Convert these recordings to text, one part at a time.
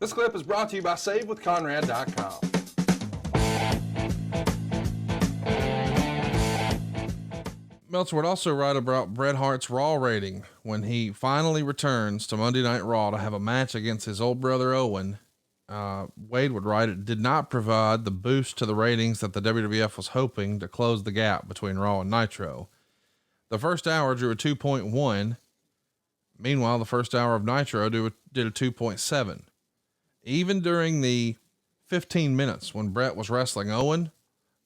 This clip is brought to you by SaveWithConrad.com. Meltzer would also write about Bret Hart's Raw rating when he finally returns to Monday Night Raw to have a match against his old brother Owen. Wade would write, it did not provide the boost to the ratings that the WWF was hoping to close the gap between Raw and Nitro. The first hour drew a 2.1. Meanwhile, the first hour of Nitro did a 2.7. Even during the 15 minutes when Bret was wrestling Owen,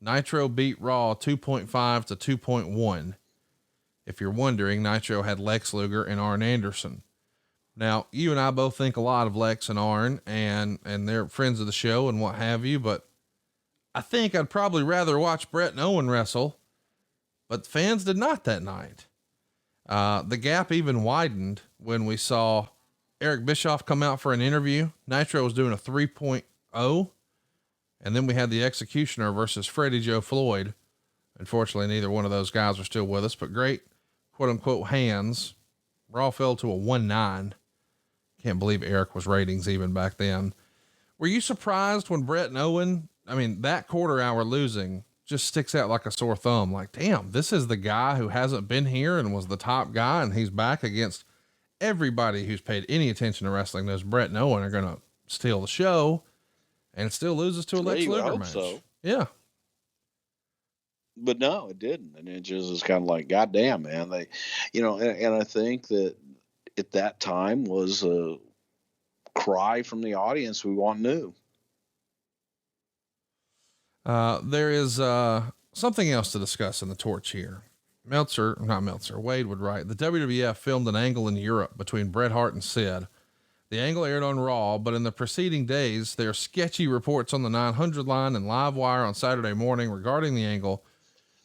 Nitro beat Raw 2.5 to 2.1. If you're wondering, Nitro had Lex Luger and Arn Anderson. Now, you and I both think a lot of Lex and Arn, and they're friends of the show and what have you, but I think I'd probably rather watch Bret and Owen wrestle, but fans did not that night. The gap even widened when we saw Eric Bischoff come out for an interview. Nitro was doing a 3.0, and then we had the Executioner versus Freddie Joe Floyd. Unfortunately, neither one of those guys are still with us, but great quote unquote hands. Raw fell to a 1.9. Can't believe Eric was ratings even back then. Were you surprised when Bret and Owen, that quarter hour losing just sticks out like a sore thumb? Like, damn, this is the guy who hasn't been here and was the top guy, and he's back against everybody who's paid any attention to wrestling. Knows Bret and Owen are going to steal the show, and it still loses to a Lex Luger match. So. Yeah. But no, it didn't. And it just was kind of like, God damn, man. They, and I think that at that time was a cry from the audience. We want new. There is, something else to discuss in the torch here. Wade would write, the WWF filmed an angle in Europe between Bret Hart and Sid. The angle aired on Raw, but in the preceding days, there are sketchy reports on the 900 line and Live Wire on Saturday morning regarding the angle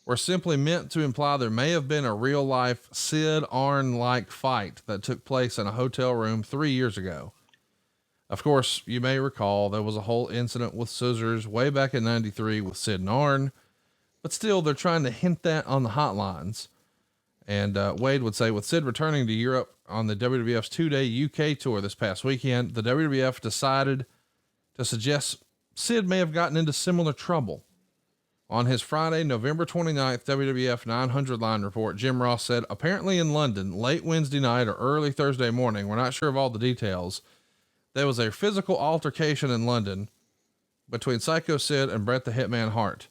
were simply meant to imply there may have been a real life Sid Arn-like fight that took place in a hotel room 3 years ago. Of course, you may recall there was a whole incident with scissors way back in 93 with Sid and Arn, but still they're trying to hint that on the hotlines. And, Wade would say with Sid returning to Europe on the WWF's 2-day UK tour this past weekend, the WWF decided to suggest Sid may have gotten into similar trouble. On his Friday, November 29th, WWF 900 line report, Jim Ross said, apparently in London, late Wednesday night or early Thursday morning, we're not sure of all the details, there was a physical altercation in London between Sycho Sid and Bret the Hitman Hart.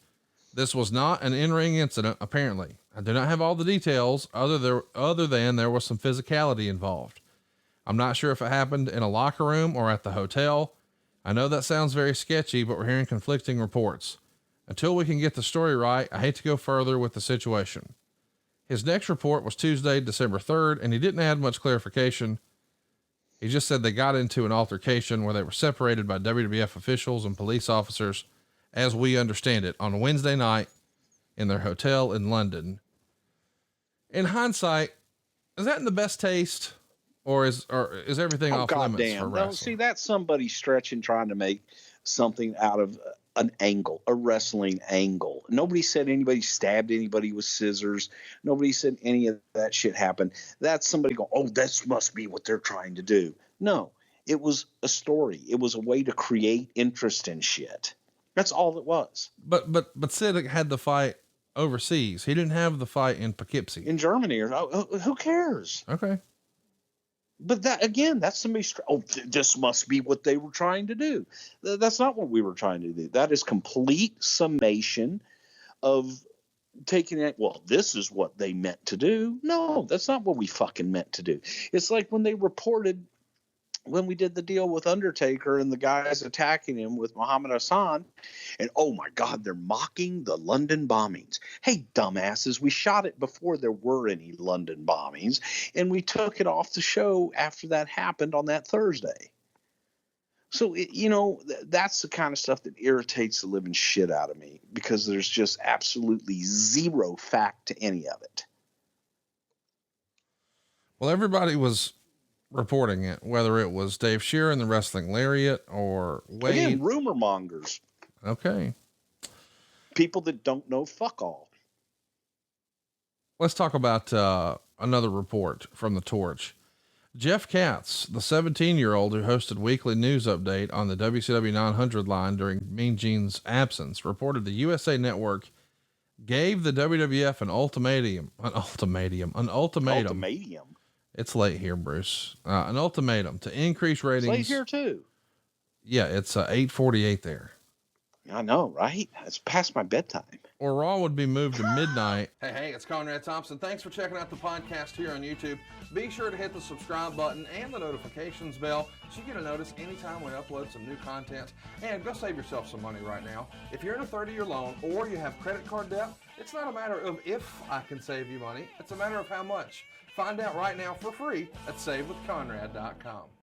This was not an in-ring incident, apparently. I do not have all the details other than there was some physicality involved. I'm not sure if it happened in a locker room or at the hotel. I know that sounds very sketchy, but we're hearing conflicting reports. Until we can get the story right, I hate to go further with the situation. His next report was Tuesday, December 3rd, and he didn't add much clarification. He just said they got into an altercation where they were separated by WWF officials and police officers, as we understand it, on a Wednesday night in their hotel in London. In hindsight, is that in the best taste, or is everything off limits for wrestling? No, see, that's somebody stretching, trying to make something out of an angle, a wrestling angle. Nobody said anybody stabbed anybody with scissors. Nobody said any of that shit happened. That's somebody going, oh, this must be what they're trying to do. No, it was a story. It was a way to create interest in shit. That's all it was. But Sid had the fight overseas. He didn't have the fight in Poughkeepsie. In Germany, or who cares? Okay. But that, again, that's somebody, this must be what they were trying to do. That's not what we were trying to do. That is complete summation of taking it. Well, this is what they meant to do. No, that's not what we fucking meant to do. It's like when they reported, when we did the deal with Undertaker and the guys attacking him with Muhammad Hassan, and oh my God, they're mocking the London bombings. Hey, dumbasses, we shot it before there were any London bombings, and we took it off the show after that happened on that Thursday. So, that's the kind of stuff that irritates the living shit out of me, because there's just absolutely zero fact to any of it. Well, everybody was reporting it, whether it was Dave Sheeran, the Wrestling Lariat, or Wade. Again, rumor mongers. Okay. People that don't know fuck all. Let's talk about another report from the Torch. Jeff Katz, the 17-year-old who hosted weekly news update on the WCW 900 line during Mean Gene's absence, reported the USA Network gave the WWF an ultimatum. Ultimatum. It's late here, Bruce. An ultimatum to increase ratings. It's late here too. Yeah, it's 8:48 there. I know, right? It's past my bedtime. Or Raw would be moved to midnight. Hey, it's Conrad Thompson. Thanks for checking out the podcast here on YouTube. Be sure to hit the subscribe button and the notifications bell so you get a notice anytime we upload some new content. And go save yourself some money right now. If you're in a 30-year loan or you have credit card debt, it's not a matter of if I can save you money. It's a matter of how much. Find out right now for free at SaveWithConrad.com.